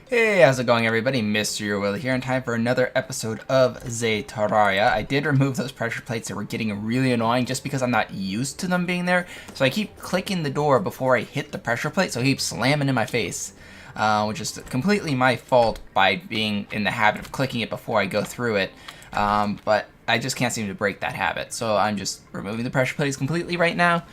Hey, how's it going everybody? MrYourWilly here in time for another episode of Terraria. I did remove those pressure plates that were getting really annoying just because I'm not used to them being there. So I keep clicking the door before I hit the pressure plate, so it keeps slamming in my face. Which is completely my fault by being in the habit of clicking it before I go through it. But I just can't seem to break that habit. So I'm just removing the pressure plates completely right now.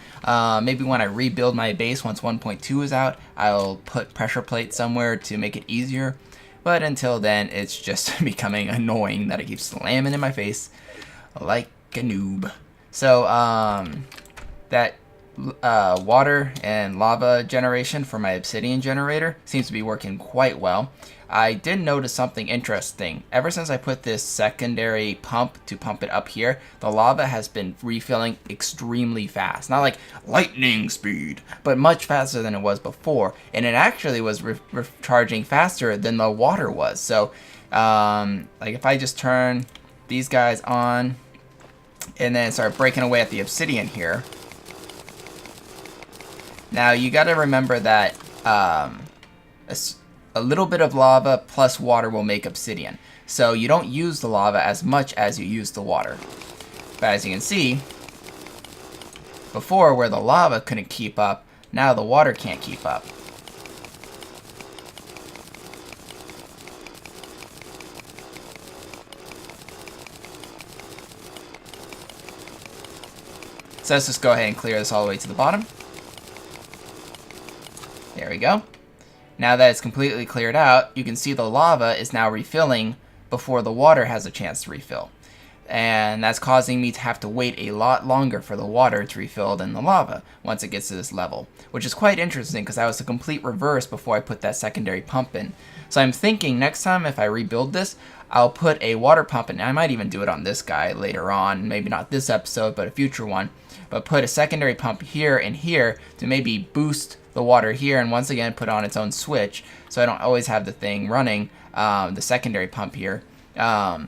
Maybe when I rebuild my base once 1.2 is out, I'll put pressure plates somewhere to make it easier. But until then, it's just becoming annoying that it keeps slamming in my face like a noob. So that water and lava generation for my obsidian generator seems to be working quite well. I did notice something interesting. Ever since I put this secondary pump to pump it up here, the lava has been refilling extremely fast. Not like lightning speed, but much faster than it was before. And it actually was recharging faster than the water was. So, like if I just turn these guys on and then start breaking away at the obsidian here. Now you got to remember that a little bit of lava plus water will make obsidian. So you don't use the lava as much as you use the water. But as you can see, before where the lava couldn't keep up, now the water can't keep up. So let's just go ahead and clear this all the way to the bottom. There we go. Now that it's completely cleared out, you can see the lava is now refilling before the water has a chance to refill. And that's causing me to have to wait a lot longer for the water to refill than the lava once it gets to this level. Which is quite interesting because that was the complete reverse before I put that secondary pump in. So I'm thinking next time if I rebuild this, I'll put a water pump in. I might even do it on this guy later on. Maybe not this episode, but a future one. But put a secondary pump here and here to maybe boost the water here, and once again put on its own switch so I don't always have the thing running, the secondary pump here, so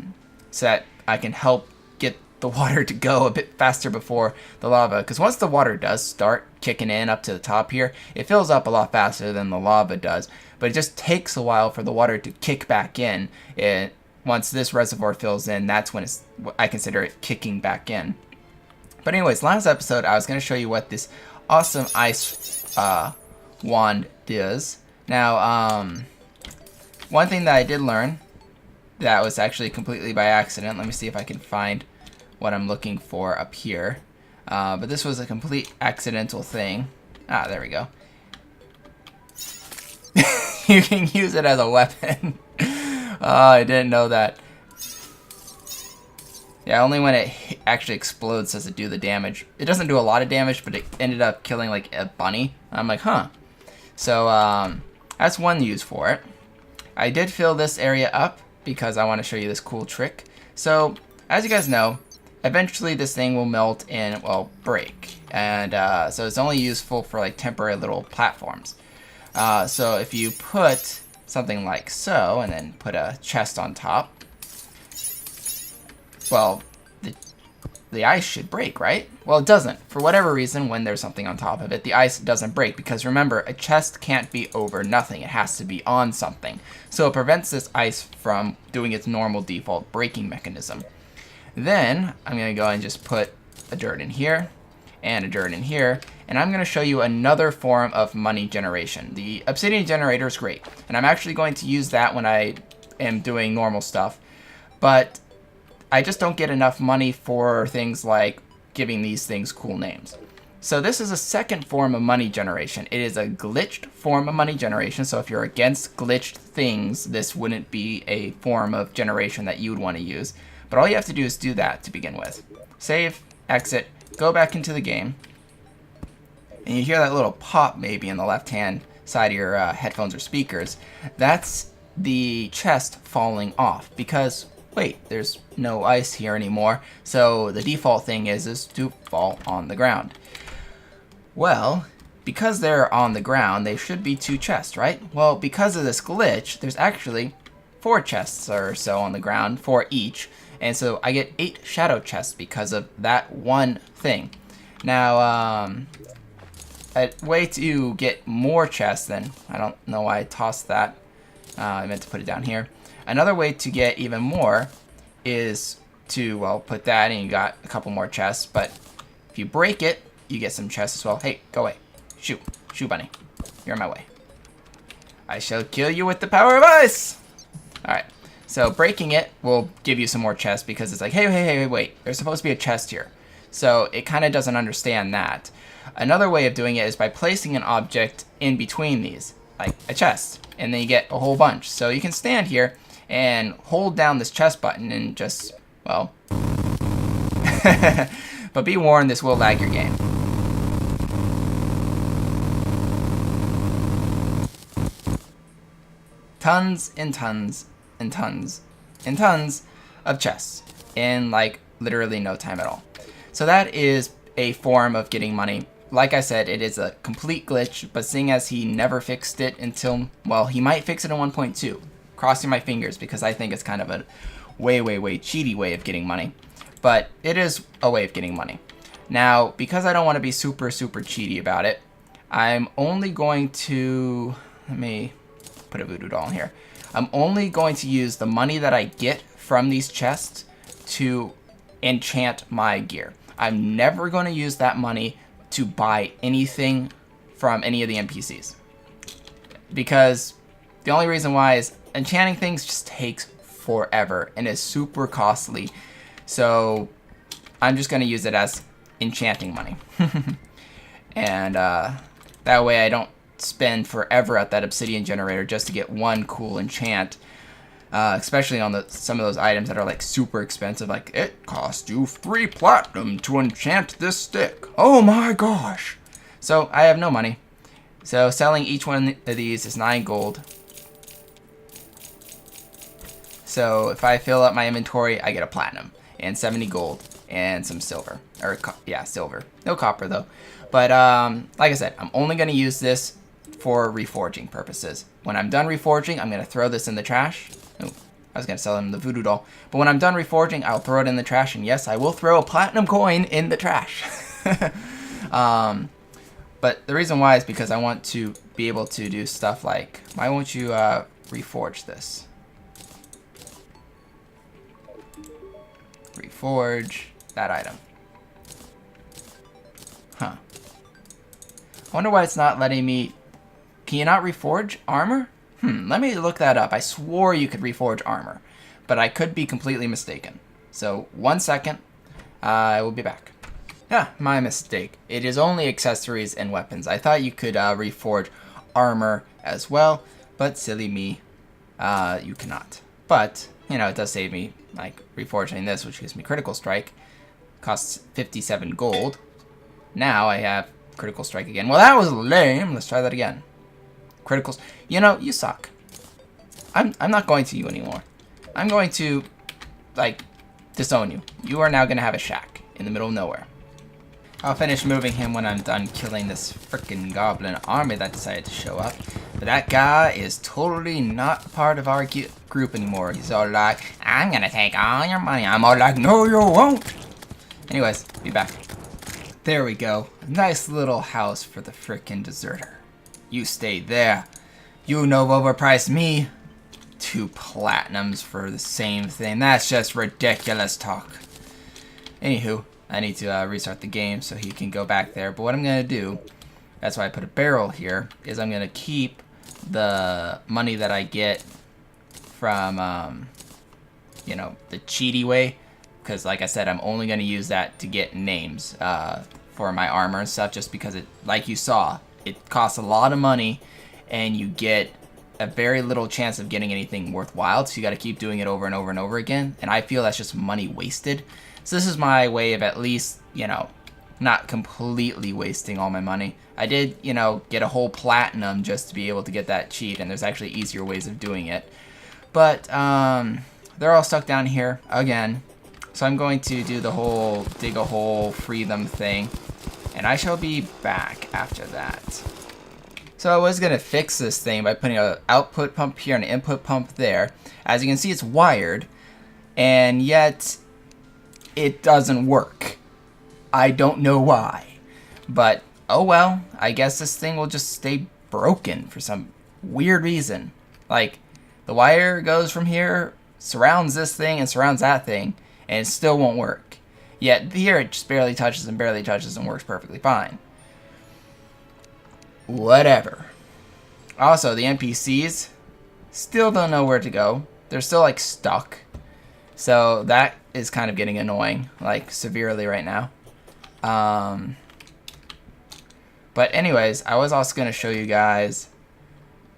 that I can help get the water to go a bit faster before the lava, because once the water does start kicking in up to the top here, it fills up a lot faster than the lava does, but it just takes a while for the water to kick back in. Once this reservoir fills in, that's when I consider it kicking back in. But anyways, last episode I was going to show you what this awesome ice wand is. Now, one thing that I did learn that was actually completely by accident. Let me see if I can find what I'm looking for up here. But this was a complete accidental thing. Ah, there we go. You can use it as a weapon. I didn't know that. Yeah, only when it actually explodes does it do the damage. It doesn't do a lot of damage, but it ended up killing like a bunny. I'm like, huh. So that's one use for it. I did fill this area up because I want to show you this cool trick. So as you guys know, eventually this thing will melt and, well, break. And so it's only useful for like temporary little platforms. So if you put something like so and then put a chest on top, well, the ice should break, right? Well, it doesn't. For whatever reason, when there's something on top of it, the ice doesn't break. Because remember, a chest can't be over nothing. It has to be on something. So it prevents this ice from doing its normal default breaking mechanism. Then, I'm going to go and just put a dirt in here and a dirt in here. And I'm going to show you another form of money generation. The obsidian generator is great. And I'm actually going to use that when I am doing normal stuff. But I just don't get enough money for things like giving these things cool names. So this is a second form of money generation. It is a glitched form of money generation. So if you're against glitched things, this wouldn't be a form of generation that you would want to use. But all you have to do is do that to begin with. Save, exit, go back into the game. And you hear that little pop maybe in the left-hand side of your headphones or speakers. That's the chest falling off because, wait, there's no ice here anymore, so the default thing is to fall on the ground. Well, because they're on the ground, they should be 2 chests, right? Well, because of this glitch, there's actually 4 chests or so on the ground, 4 each, and so I get 8 shadow chests because of that one thing. Now, a way to get more chests then, I don't know why I tossed that. I meant to put it down here. Another way to get even more is to, well, put that and you got a couple more chests. But if you break it, you get some chests as well. Hey, go away. Shoot. Shoot, bunny. You're in my way. I shall kill you with the power of ice. Alright. So breaking it will give you some more chests because it's like, hey, wait. There's supposed to be a chest here. So it kind of doesn't understand that. Another way of doing it is by placing an object in between these, like a chest. And then you get a whole bunch. So you can stand here and hold down this chest button and just, well... But be warned, this will lag your game. Tons and tons and tons and tons of chests in, like, literally no time at all. So that is a form of getting money. Like I said, it is a complete glitch, but seeing as he never fixed it until, well, he might fix it in 1.2. Crossing my fingers because I think it's kind of a way cheaty way of getting money. But it is a way of getting money. Now, because I don't want to be super cheaty about it, I'm only going to, let me put a voodoo doll in here. I'm only going to use the money that I get from these chests to enchant my gear. I'm never going to use that money to buy anything from any of the NPCs. Because the only reason why is enchanting things just takes forever and is super costly. So I'm just going to use it as enchanting money. And that way I don't spend forever at that obsidian generator just to get one cool enchant. Especially on some of those items that are like super expensive, like it costs you 3 platinum to enchant this stick. Oh my gosh! So I have no money. So selling each one of these is 9 gold. So if I fill up my inventory, I get a platinum and 70 gold and some silver. Or yeah, silver. No copper though. But like I said, I'm only going to use this for reforging purposes. When I'm done reforging, I'm going to throw this in the trash. Oh, I was going to sell him the voodoo doll. But when I'm done reforging, I'll throw it in the trash. And yes, I will throw a platinum coin in the trash. But the reason why is because I want to be able to do stuff like, why won't you reforge this? Reforge that item. Huh. I wonder why it's not letting me... Can you not reforge armor? Let me look that up. I swore you could reforge armor, but I could be completely mistaken. So, 1 second. I will be back. Yeah, my mistake. It is only accessories and weapons. I thought you could reforge armor as well, but silly me, you cannot. But, you know, it does save me, like, reforging this, which gives me critical strike. Costs 57 gold. Now I have critical strike again. Well, that was lame. Let's try that again. Criticals. You know, you suck. I'm not going to you anymore. I'm going to, like, disown you. You are now going to have a shack in the middle of nowhere. I'll finish moving him when I'm done killing this frickin' goblin army that decided to show up. But that guy is totally not part of our group anymore. He's all like, I'm going to take all your money. I'm all like, no, you won't. Anyways, be back. There we go. Nice little house for the frickin' deserter. You stay there. You know overpriced me. 2 platinums for the same thing. That's just ridiculous talk. Anywho, I need to restart the game so he can go back there. But what I'm going to do, that's why I put a barrel here, is I'm going to keep the money that I get from, you know, the cheaty way. Because like I said, I'm only going to use that to get names for my armor and stuff. Just because it, like you saw, it costs a lot of money and you get a very little chance of getting anything worthwhile. So you got to keep doing it over and over and over again. And I feel that's just money wasted. So this is my way of at least, you know, not completely wasting all my money. I did, you know, get a whole platinum just to be able to get that cheat. And there's actually easier ways of doing it. But they're all stuck down here again. So I'm going to do the whole dig a hole, free them thing. And I shall be back after that. So I was going to fix this thing by putting an output pump here and an input pump there. As you can see, it's wired. And yet, it doesn't work. I don't know why. But, oh well. I guess this thing will just stay broken for some weird reason. Like, The wire goes from here, surrounds this thing, and surrounds that thing, and it still won't work. Yet here it just barely touches and works perfectly fine. Whatever. Also, the NPCs still don't know where to go. They're still like stuck. So that is kind of getting annoying, like severely right now. But anyways, I was also going to show you guys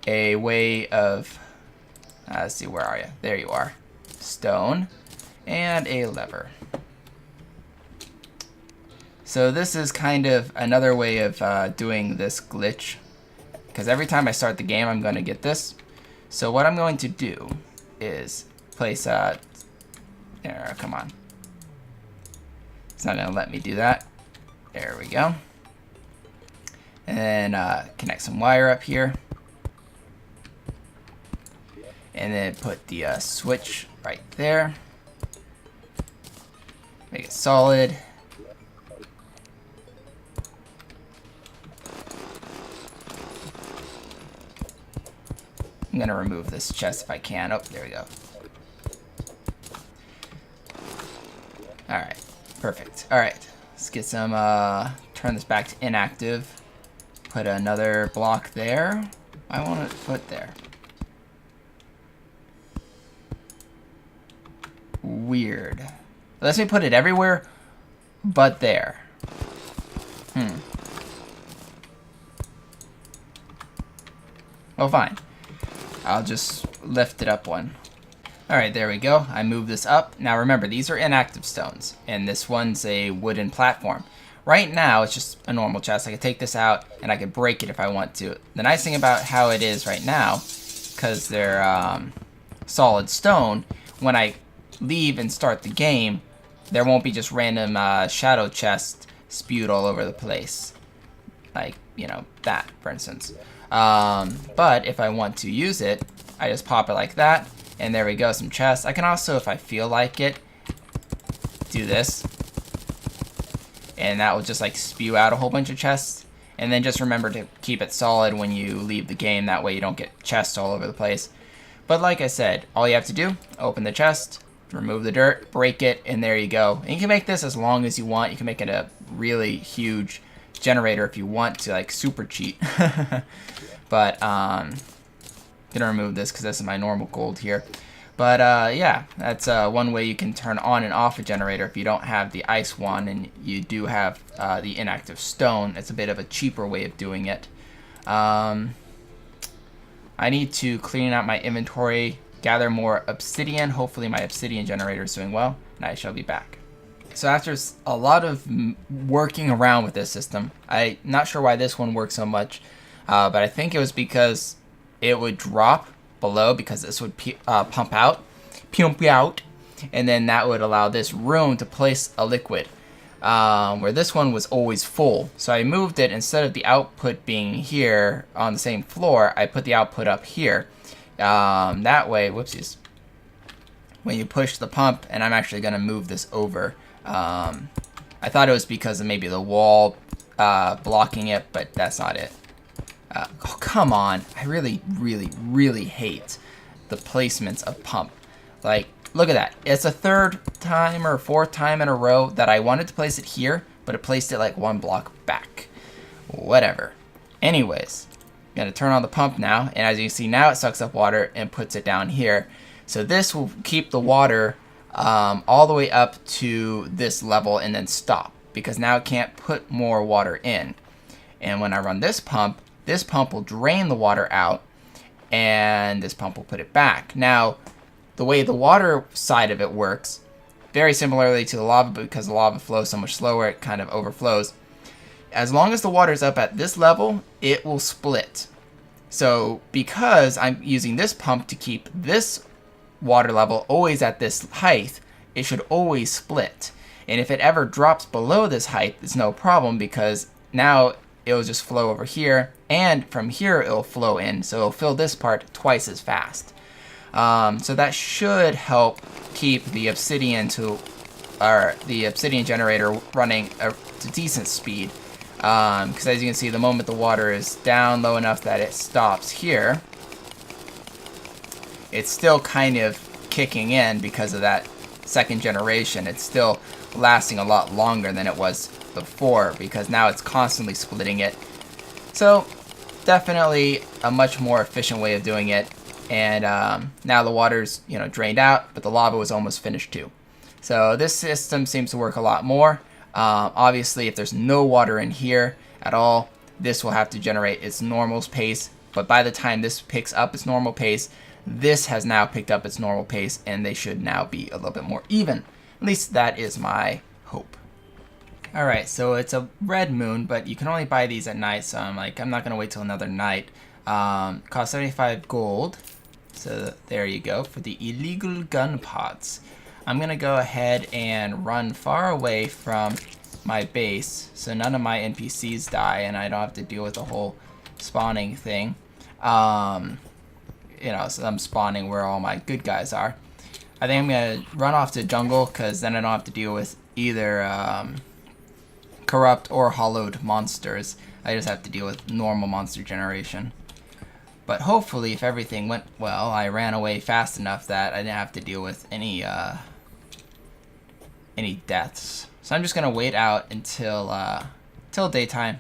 a way of, let's see, where are you? There you are. Stone and a lever. So this is kind of another way of doing this glitch, because every time I start the game I'm going to get this. So what I'm going to do is place there, come on. It's not going to let me do that. There we go. And then connect some wire up here. And then put the switch right there. Make it solid. I'm gonna remove this chest if I can. Oh, there we go. Alright, perfect. Alright, let's get some, turn this back to inactive. Put another block there. I want to put there. Weird. Let me put it everywhere but there. Well, fine. I'll just lift it up one. Alright, there we go. I move this up. Now remember, these are inactive stones, and this one's a wooden platform. Right now, it's just a normal chest. I could take this out, and I could break it if I want to. The nice thing about how it is right now, because they're solid stone, when I leave and start the game, there won't be just random shadow chests spewed all over the place. Like, you know, that, for instance. But if I want to use it, I just pop it like that, and there we go, some chests. I can also, if I feel like it, do this, and that will just like spew out a whole bunch of chests. And then just remember to keep it solid when you leave the game, that way you don't get chests all over the place. But like I said, all you have to do, open the chest, remove the dirt, break it, and there you go. And you can make this as long as you want. You can make it a really huge generator if you want to, like, super cheat. But I'm gonna remove this because this is my normal gold here. But yeah, that's one way you can turn on and off a generator if you don't have the ice one and you do have the inactive stone. It's a bit of a cheaper way of doing it. I need to clean out my inventory, gather more obsidian. Hopefully my obsidian generator is doing well, and I shall be back. So after a lot of working around with this system, I'm not sure why this one works so much, but I think it was because it would drop below, because this would pump out, and then that would allow this room to place a liquid, where this one was always full. So I moved it, instead of the output being here on the same floor, I put the output up here. That way, whoopsies, when you push the pump, and I'm actually going to move this over. I thought it was because of maybe the wall blocking it, but that's not it. Oh, come on. I really, really, really hate the placements of pump. Like, look at that. It's a third time or fourth time in a row that I wanted to place it here, but it placed it like one block back. Whatever. Anyways, I'm going to turn on the pump now, and as you can see now, it sucks up water and puts it down here. So this will keep the water all the way up to this level and then stop, because now it can't put more water in. And when I run this pump will drain the water out, and this pump will put it back. Now, the way the water side of it works, very similarly to the lava, but because the lava flows so much slower, it kind of overflows. As long as the water is up at this level, it will split. So because I'm using this pump to keep this water level always at this height, it should always split. And if it ever drops below this height, it's no problem, because now it'll just flow over here, and from here it'll flow in, so it'll fill this part twice as fast. So that should help keep the obsidian generator running to decent speed. Because as you can see, the moment the water is down low enough that it stops here, it's still kind of kicking in because of that second generation. It's still lasting a lot longer than it was before because now it's constantly splitting it. So definitely a much more efficient way of doing it. And now the water's, you know, drained out, but the lava was almost finished too. So this system seems to work a lot more. Obviously, if there's no water in here at all, this will have to generate its normal pace. But by the time this picks up its normal pace, this has now picked up its normal pace, and they should now be a little bit more even. At least that is my hope. Alright, so it's a red moon, but you can only buy these at night, so I'm not going to wait till another night. Cost 75 gold. So there you go for the illegal gun pots. I'm going to go ahead and run far away from my base so none of my NPCs die and I don't have to deal with the whole spawning thing. You know, so I'm spawning where all my good guys are. I think I'm going to run off to jungle because then I don't have to deal with either corrupt or hollowed monsters. I just have to deal with normal monster generation. But hopefully, if everything went well, I ran away fast enough that I didn't have to deal with any deaths. So I'm just gonna wait out until daytime.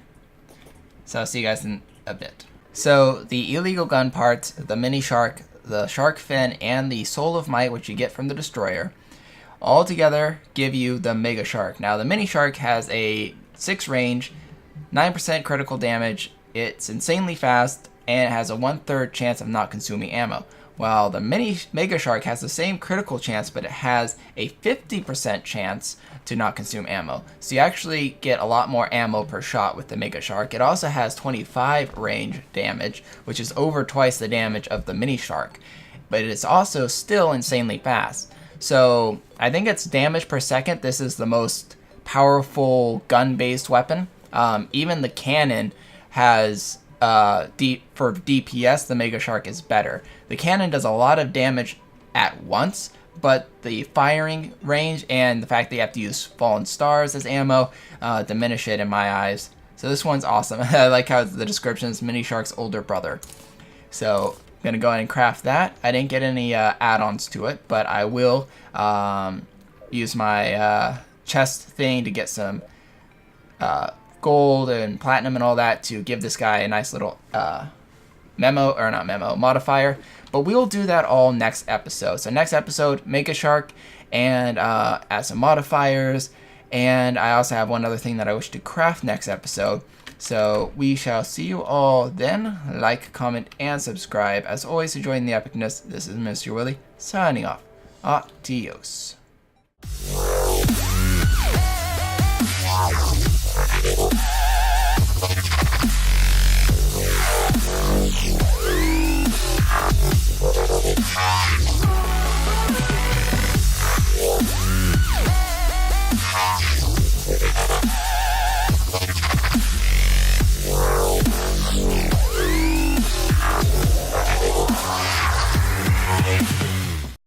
So I'll see you guys in a bit. So the illegal gun parts, the mini shark, the shark fin, and the soul of might, which you get from the destroyer, all together give you the mega shark. Now the mini shark has a 6 range, 9% critical damage. It's insanely fast, and it has a 1/3 chance of not consuming ammo. While the mega shark has the same critical chance, but it has a 50% chance to not consume ammo. So you actually get a lot more ammo per shot with the mega shark. It also has 25 range damage, which is over twice the damage of the mini shark. But it is also still insanely fast. So I think it's damage per second. This is the most powerful gun-based weapon. Even the cannon has for DPS, the mega shark is better. The cannon does a lot of damage at once, but the firing range and the fact that you have to use fallen stars as ammo diminish it in my eyes. So this one's awesome. I like how the description is mini shark's older brother. So I'm gonna go ahead and craft that. I didn't get any add-ons to it, but I will use my chest thing to get some gold and platinum and all that to give this guy a nice little modifier. But we will do that all next episode. So next episode, make a shark and add some modifiers. And I also have one other thing that I wish to craft next episode. So we shall see you all then. Like, comment, and subscribe. As always, to join the epicness, this is MrYourWilly signing off. Adios.